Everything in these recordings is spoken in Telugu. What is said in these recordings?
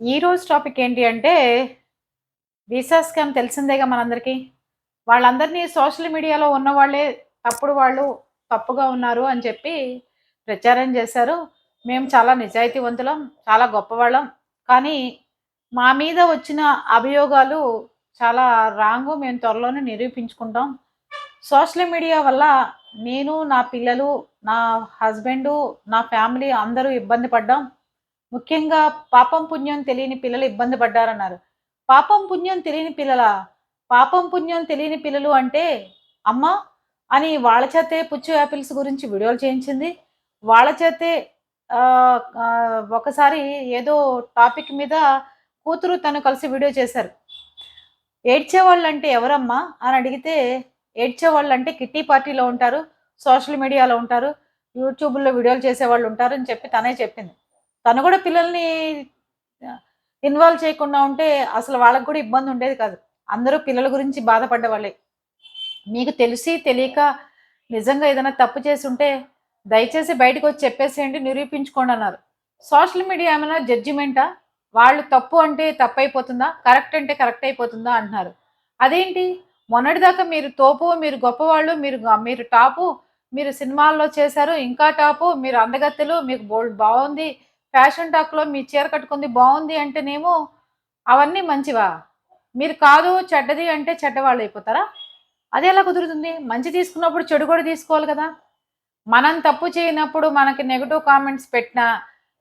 ఈరోజు టాపిక్ ఏంటి అంటే, వీసా స్కామ్ తెలిసిందేగా మనందరికీ. వాళ్ళందరినీ సోషల్ మీడియాలో ఉన్నవాళ్ళే తప్పుడు వాళ్ళు, తప్పుగా ఉన్నారు అని చెప్పి ప్రచారం చేశారు. మేము చాలా నిజాయితీవంతులం, చాలా గొప్పవాళ్ళం. కానీ మా మీద వచ్చిన అభియోగాలు చాలా రాంగు. మేము త్వరలోనే నిరూపించుకుంటాం. సోషల్ మీడియా వల్ల నేను, నా పిల్లలు, నా హస్బెండు, నా ఫ్యామిలీ అందరూ ఇబ్బంది పడ్డాం. ముఖ్యంగా పాపం, పుణ్యం తెలియని పిల్లలు ఇబ్బంది పడ్డారన్నారు. పాపం, పుణ్యం తెలియని పిల్లలా? పాపం, పుణ్యం తెలియని పిల్లలు అంటే, అమ్మ అని వాళ్ళ చేతే పుచ్చు యాపిల్స్ గురించి వీడియోలు చేయించింది. వాళ్ళ చేతే ఒకసారి ఏదో టాపిక్ మీద కూతురు, తను కలిసి వీడియో చేశారు. ఏడ్చేవాళ్ళంటే ఎవరమ్మా అని అడిగితే, ఏడ్చేవాళ్ళంటే కిట్టి పార్టీలో ఉంటారు, సోషల్ మీడియాలో ఉంటారు, యూట్యూబ్‌లో వీడియోలు చేసేవాళ్ళు ఉంటారని చెప్పి తనే చెప్పింది. తను గూడా పిల్లల్ని ఇన్వాల్వ్ చేయకుండా ఉంటే అసలు వాళ్ళకి కూడా ఇబ్బంది ఉండేది కాదు. అందరూ పిల్లల గురించి బాధపడ్డవాళ్ళే. మీకు తెలిసి తెలియక నిజంగా ఏదైనా తప్పు చేసుంటే దయచేసి బయటకొచ్చి చెప్పేసేయండి, నిరూపించుకోండన్నారు. సోషల్ మీడియా ఏమైనా జడ్జిమెంటా? వాళ్ళు తప్పు అంటే తప్పయిపోతుందా? కరెక్ట్ అంటే కరెక్ట్ అయిపోతుందా అంటున్నారు. అదేంటి? మొన్నటిదాకా మీరు తోపు, మీరు గొప్పవాళ్ళు, మీరు టాపు, మీరు సినిమాల్లో చేశారు, ఇంకా టాపు, మీరు అందగత్తెలు, మీకు బావుంది. ఫ్యాషన్ టాక్‌లో మీ చీర కట్టుకుంది బావుంది అంటేనేమో అవన్నీ మంచివా? మీరు కాదు, చెడ్డది అంటే చెడ్డవాళ్ళయిపోతారా? అదెలా కుదురుతుంది? మంచి తీసుకున్నప్పుడు చెడు కూడా తీసుకోవాలి కదా! మనం తప్పు చేయనప్పుడు మనకి నెగెటివ్ కామెంట్స్ పెట్టినా,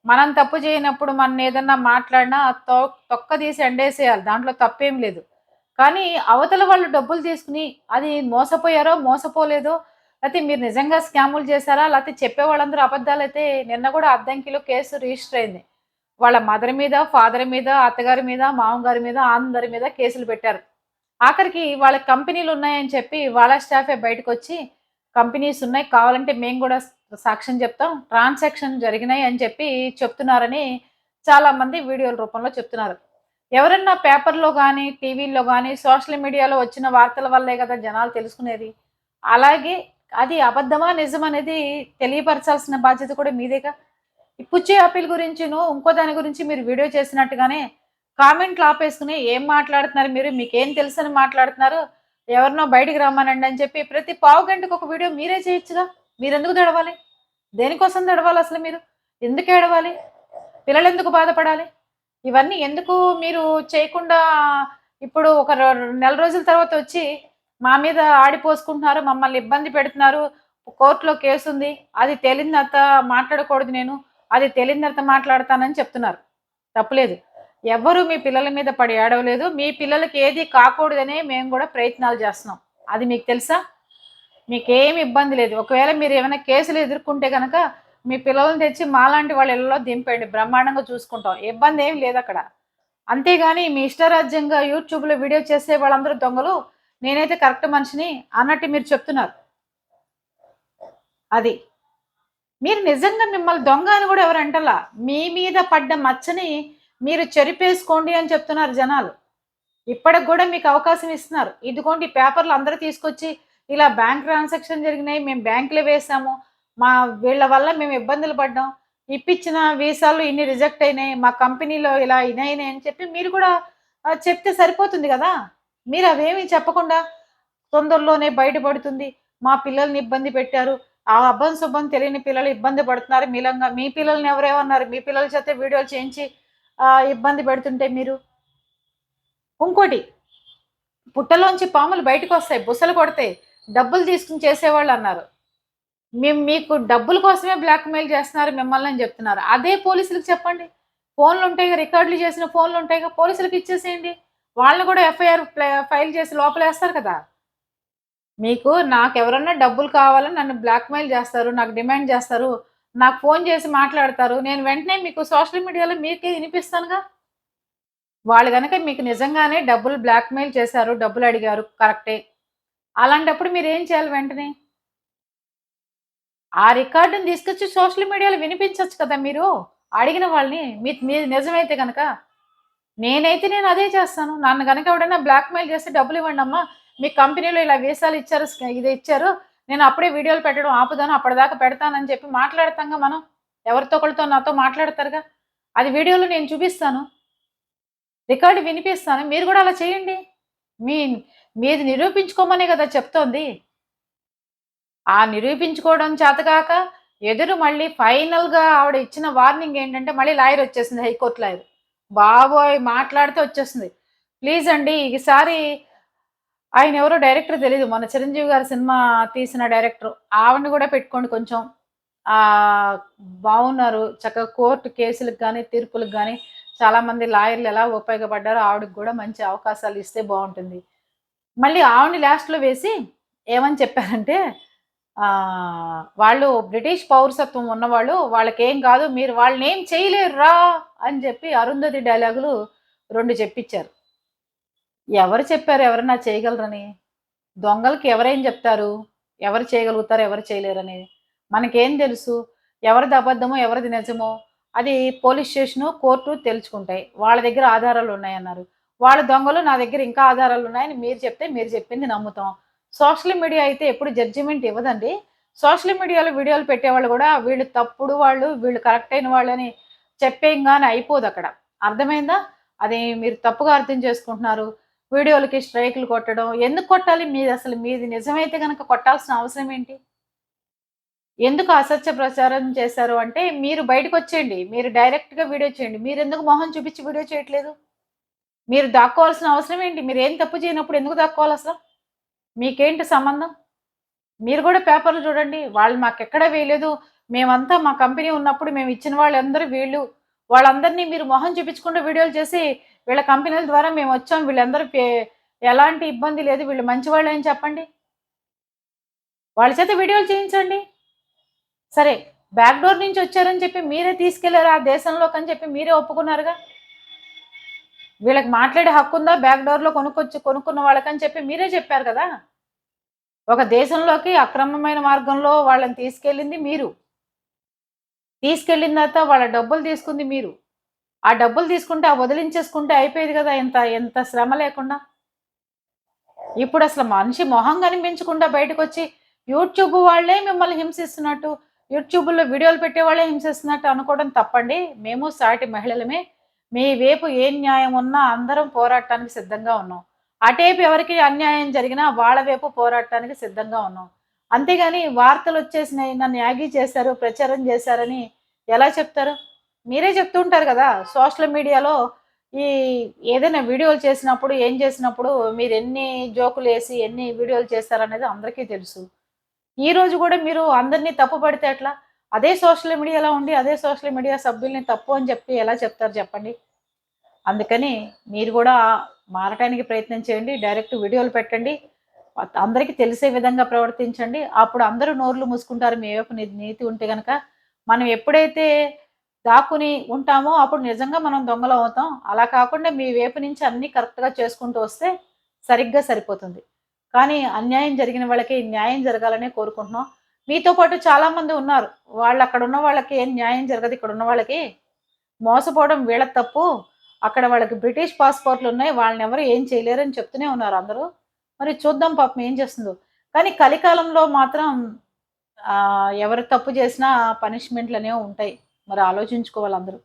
మనం తప్పు చేయనప్పుడు మననేదన్నా మాట్లాడినా తొక్కదీసి ఎండేసేయాలి. దాంట్లో తప్పేం లేదు. కానీ అవతల వాళ్ళు డబ్బులు తీసుకొని అది మోసపోయారో, మోసపోలేదో, లేతే మీరు నిజంగా స్కాములు చేశారా? లేతే చెప్పేవాళ్ళందరూ అబద్దాలైతే నిన్న గూడా అద్దంకిలో కేసు రిజిస్టర్ అయింది. వాళ్ళ మదర్ మీద, ఫాదర్ మీద, అత్తగారి మీద, మామగారి మీద అందరి మీద కేసులు పెట్టారు. ఆఖరికి వాళ్ళకి కంపెనీలున్నాయని చెప్పి వాళ్ళ స్టాఫే బయటకొచ్చి, కంపెనీస్ ఉన్నాయి. కావాలంటే మేము గూడా సాక్ష్యం చెప్తాం. ట్రాన్సాక్షన్ జరిగినాయి అని చెప్పి చెప్తున్నారని చాలామంది వీడియోల రూపంలో చెప్తున్నారు. ఎవరన్నా పేపర్‌లో గాని, టీవీల్లో గాని, సోషల్ మీడియాలో వచ్చిన వార్తల వల్లే గదా జనాలు తెలుసుకునేది. అలాగే అది అబద్ధమా, నిజమనేది తెలియపరచాల్సిన బాధ్యత కూడా మీదేగా. ఈ పుచ్చి యాపిల్ గురించిను, ఇంకో దాని గురించి మీరు వీడియో చేసినట్టుగానే కామెంట్లు ఆపేసుకొని ఏం మాట్లాడుతున్నారు మీరు? మీకేం తెలుసని మాట్లాడుతున్నారు? ఎవరినో బయటికి రమ్మనండి అని చెప్పి ప్రతి పావుగంటకి ఒక వీడియో మీరే చేయొచ్చుగా. మీరెందుకు దడవాలి? దేనికోసం దడవాలసలు మీరు? ఎందుకు ఏడవాలి? పిల్లలెందుకు బాధపడాలి? ఇవన్నీ ఎందుకు మీరు చేయకుండా ఇప్పుడు ఒక నెల రోజుల తర్వాత వచ్చి మా మీద ఆడిపోసుకుంటున్నారు, మమ్మల్ని ఇబ్బంది పెడుతున్నారు, కోర్టులో కేసుంది, అది తేలిన తర్వాత మాట్లాడకూడదు నేను, అది తేలిన తర్వాత మాట్లాడతానని చెప్తున్నారు. తప్పులేదు. ఎవ్వరు మీ పిల్లల మీద పడి ఏడవలేదు. మీ పిల్లలకి ఏది కాకూడదనే మేము గూడా ప్రయత్నాలు జేస్తున్నాం. అది మీకు తెలుసా? మీకేమి ఇబ్బంది లేదు. ఒకవేళ మీరేమైనా కేసులు ఎదుర్కొంటే గనక, మీ పిల్లల్ని తెచ్చి మాలాంటి వాళ్ళ ఇళ్ళలో దింపేయండి. బ్రహ్మాండంగా చూసుకుంటాం. ఇబ్బందేమి లేదక్కడ. అంతేగాని మీ ఇష్టారాజ్యంగా యూట్యూబ్‌లో వీడియో చేసే వాళ్ళందరూ దొంగలు. నేనైతే కరెక్ట్ మనిషిని అన్నట్టు మీరు చెప్తున్నారు. అది. మీరు నిజంగా మిమ్మల్ని దొంగ అని గూడా ఎవరు అంటల్ల. మీ మీద పడ్డ మచ్చని మీరు చెరిపేసుకోండి అని చెప్తున్నారు జనాలు. ఇప్పటికి గూడా మీకు అవకాశం ఇస్తున్నారు. ఇదిగోండి పేపర్‌లు అందరూ తీసుకొచ్చి ఇలా బ్యాంక్ ట్రాన్సాక్షన్ జరిగినాయి. మేము బ్యాంక్‌లో వేసాము. మా వీళ్ళ వల్ల మేము ఇబ్బందులు పడ్డాం. ఇప్పించిన వీసాలు ఇన్ని రిజెక్ట్ అయినాయి. మా కంపెనీలో ఇలా ఇనయినాయి అని చెప్పి మీరు కూడా చెప్తే సరిపోతుంది గదా! మీరు అవేమీ చెప్పకుండా తొందరలోనే బయటపడుతుంది. మా పిల్లల్ని ఇబ్బంది పెట్టారు. ఆ అబ్బం శుబ్బం తెలియని పిల్లలు ఇబ్బంది పడుతున్నారు. మీ పిల్లల్ని ఎవరేమన్నారు? మీ పిల్లల చేత వీడియోలు చేయించి ఇబ్బంది పెడుతుంటే మీరు. ఇంకోటి పుట్టలోంచి పాములు బయటకొస్తాయి. బుసలు కొడతాయి. డబ్బులు తీసుకొని చేసేవాళ్ళన్నారు. మీకు డబ్బుల కోసమే బ్లాక్‌మెయిల్ చేస్తున్నారు మిమ్మల్ని అని జెప్తున్నారు. అదే పోలీసులకి చెప్పండి. ఫోన్‌లుంటాయిగా, రికార్డులు చేసిన ఫోన్‌లుంటాయిగా, పోలీసులకి ఇచ్చేసేయండి. వాళ్ళని గూడా ఎఫ్ఐఆర్ ఫైల్ చేసి లోపలేస్తారు కదా! నాకెవరన్నా డబ్బులు కావాలని నన్ను బ్లాక్‌మెయిల్ జేస్తారు. నాకు డిమాండ్ జేస్తారు. నాకు ఫోన్ చేసి మాట్లాడతారు. నేను వెంటనే మీకు సోషల్ మీడియాలో మీకే ఇనిపిస్తానుగా. వాళ్ళు గనక మీకు నిజంగానే డబ్బులు బ్లాక్‌మెయిల్ చేశారు, డబ్బులడిగారు కరెక్టే. అలాంటప్పుడు మీరేం చేయాలి వెంటనే? ఆ రికార్డుని తీసుకొచ్చి సోషల్ మీడియాలో వినిపించొచ్చు కదా మీరు. అడిగిన వాళ్ళని. మీది నిజమైతే గనక. నేను అదే చేస్తాను. నన్ను గనక ఎవడైనా బ్లాక్‌మెయిల్ చేస్తే డబ్బులివ్వండమ్మా. మీ కంపెనీలో ఇలా వీసాలు ఇచ్చారు, ఇది ఇచ్చారు. నేను అప్పుడే వీడియోలు పెట్టడం ఆపుతాను. అప్పటిదాకా పెడతానని చెప్పి మాట్లాడతాంగా మనం. ఎవరితో ఒకళ్ళతో నాతో మాట్లాడతారుగా. అది వీడియోలో నేను చూపిస్తాను. రికార్డు వినిపిస్తాను. మీరు కూడా అలా చేయండి. మీ మీది నిరూపించుకోమనే కదా చెప్తోంది. ఆ నిరూపించుకోవడం చేతకాక ఎదురు మళ్ళీ ఫైనల్‌గా ఆవిడ ఇచ్చిన వార్నింగ్ ఏంటంటే మళ్ళీ లాయర్ వచ్చేసింది. High court lawyer. బాబోయ్! మాట్లాడితే వచ్చేస్తుంది. ప్లీజ్ అండి ఈసారి ఆయనెవరో డైరెక్టర్ తెలీదు. మన 'చిరంజీవి' గారి సినిమా తీసిన డైరెక్టర్. ఆవిడని గూడా పెట్టుకోండి కొంచెం. ఆహ్, బావున్నారు. చక్కగా కోర్టు కేసులకు గాని, తీర్పులకు గాని చాలామంది లాయర్‌లు ఎలా ఉపయోగపడ్డారో ఆవిడకి గూడా మంచి అవకాశాలు ఇస్తే బావుంటుంది. మళ్ళీ ఆవిడని లాస్ట్‌లో వేసి ఏమని చెప్పారంటే వాళ్ళు బ్రిటిష్ పౌరసత్వం ఉన్నవాళ్ళు. వాళ్ళకేం కాదు. మీరు వాళ్ళనేం చేయలేరురా! అని చెప్పి 'అరుంధతి' డైలాగులు 2 చెప్పిచ్చారు. ఎవరు చెప్పారు ఎవరన్నా చేయగలరని? దొంగలకి ఎవరేం జెప్తారు? ఎవరు చేయగలుగుతారు? ఎవరు చేయలేరని? మనకేం తెలుసు? ఎవరిది అబద్ధమో, ఎవరిది నిజమో? అది పోలీస్ స్టేషను, కోర్టు తేల్చుకుంటాయి. వాళ్ళ దగ్గర ఆధారాలున్నాయన్నారు. వాళ్ళు దొంగలు, నా దగ్గర ఇంకా ఆధారాలున్నాయని మీరు చెప్తే, మీరు చెప్పింది నమ్ముతాం. సోషల్ మీడియా అయితే ఎప్పుడు జడ్జిమెంట్ ఇవ్వదండి. సోషల్ మీడియాలో వీడియోలు పెట్టేవాళ్ళు గూడా వీళ్ళు తప్పుడు వాళ్ళు, వీళ్ళు కరెక్ట్ అయిన వాళ్ళని చెప్పేయంగానే అయిపోదక్కడ. అర్థమైందా? అది మీరు తప్పుగా అర్థం చేసుకుంటున్నారు. వీడియోలకి స్ట్రైకులు కొట్టడం. ఎందుకు కొట్టాలి? మీది నిజమైతే గనక కొట్టాల్సిన అవసరం ఏంటి? ఎందుకు అసత్య ప్రచారం చేశారు అంటే, మీరు బయటకొచ్చేయండి. మీరు డైరెక్ట్‌గా వీడియో చేయండి. మీరెందుకు మొహం చూపించి వీడియో చేయట్లేదు? మీరు దాక్కోవాల్సిన అవసరం ఏంటి? మీరేం తప్పు చేయనప్పుడు ఎందుకు దాక్కోవాలసల? మీకేంటి సంబంధం? మీరు గూడా పేపర్‌లు చూడండి. వాళ్ళు మాకెక్కడ వేయలేదు. మేమంతా మా కంపెనీ ఉన్నప్పుడు మేమిచ్చిన వాళ్ళందరూ వీళ్ళు. వాళ్ళందరిని మీరు మొహం చూపించకుండా వీడియోలు చేసి, వీళ్ళ కంపెనీల ద్వారా మేమొచ్చాం. వీళ్ళందరూ ఎలాంటి ఇబ్బంది లేదు. వీళ్ళు మంచివాళ్ళే అని చెప్పండి. వాళ్ళ చేత వీడియోలు చేయించండి. సరే, బ్యాక్ డోర్ నుంచి వచ్చారని చెప్పి మీరే తీసుకెళ్లారు ఆ దేశంలోకని చెప్పి మీరే ఒప్పుకున్నారుగా. వీళ్ళకి మాట్లాడే హక్కుందా బ్యాక్ డోర్‌లో కొనుక్కున్న వాళ్ళకని చెప్పి మీరే చెప్పారు కదా! ఒక దేశంలోకి అక్రమమైన మార్గంలో వాళ్ళని తీసుకెళ్ళింది మీరు. తీసుకెళ్ళిన తర్వాత వాళ్ళ డబ్బులు తీసుకుంది మీరు. ఆ డబ్బులు తీసుకుంటే, వదిలించేసుకుంటే అయిపోయేది గదా! ఎంత శ్రమ లేకుండా. ఇప్పుడసలు మనిషి మొహం కనిపించకుండా బయటకొచ్చి యూట్యూబ్ వాళ్ళే మిమ్మల్ని హింసిస్తున్నట్టు, యూట్యూబ్‌లో వీడియోలు పెట్టేవాళ్ళే హింసిస్తున్నట్టు అనుకోవడం తప్పండి. మేము సాటి మహిళలమే. మీ వైపు ఏం న్యాయం ఉన్నా అందరం పోరాటానికి సిద్ధంగా ఉన్నాం. అటేపు ఎవరికి అన్యాయం జరిగినా వాళ్ళ వైపు పోరాటానికి సిద్ధంగా ఉన్నాం. అంతేగాని వార్తలొచ్చేసినాయి, నన్ను యాగీ చేశారు, ప్రచారం చేశారని ఎలా చెప్తారు? మీరే చెప్తూ ఉంటారు గదా! సోషల్ మీడియాలో ఈ ఏదైనా వీడియోలు చేసినప్పుడు, ఏం చేసినప్పుడు మీరెన్ని జోకులేసి, ఎన్ని వీడియోలు చేస్తారనేది అందరికీ తెలుసు. ఈరోజు గూడా మీరు అందరిని తప్పు పడితే ఎట్లా? అదే సోషల్ మీడియాలో ఉండి, అదే సోషల్ మీడియా సభ్యుల్ని తప్పు అని చెప్పి ఎలా చెప్తారు చెప్పండి? అందుకని మీరు గూడా మారటానికి ప్రయత్నం చేయండి. డైరెక్ట్ వీడియోలు పెట్టండి. అందరికి తెలిసే విధంగా ప్రవర్తించండి. అప్పుడు అందరూ నోర్లు మూసుకుంటారు. మీ వైపు నీతి ఉంటే గనక. మనం ఎప్పుడైతే దాక్కుని ఉంటామో అప్పుడు నిజంగా మనం దొంగలమవుతాం. అలా కాకుండా మీ వైపు నుంచి అన్నీ కరెక్ట్‌గా చేసుకుంటూ వస్తే సరిగ్గా సరిపోతుంది. కానీ అన్యాయం జరిగిన వాళ్ళకి న్యాయం జరగాలనే కోరుకుంటున్నాం. మీతో పాటు చాలామంది ఉన్నారు. వాళ్ళక్కడున్న వాళ్ళకి ఏం న్యాయం జరగదు. ఇక్కడున్న వాళ్ళకి మోసపోవడం వీళ్ళ తప్పు. అక్కడ వాళ్ళకి బ్రిటిష్ పాస్‌పోర్ట్‌లున్నాయి. వాళ్ళనెవరు ఏం చేయలేరని చెప్తూనే ఉన్నారు అందరూ. మరి చూద్దాం పాపం ఏం చేస్తుందో. కానీ కలికాలంలో మాత్రం ఎవరు తప్పు చేసినా పనిష్మెంట్‌లనేవి ఉంటాయి. మరి ఆలోచించుకోవాలి అందరూ.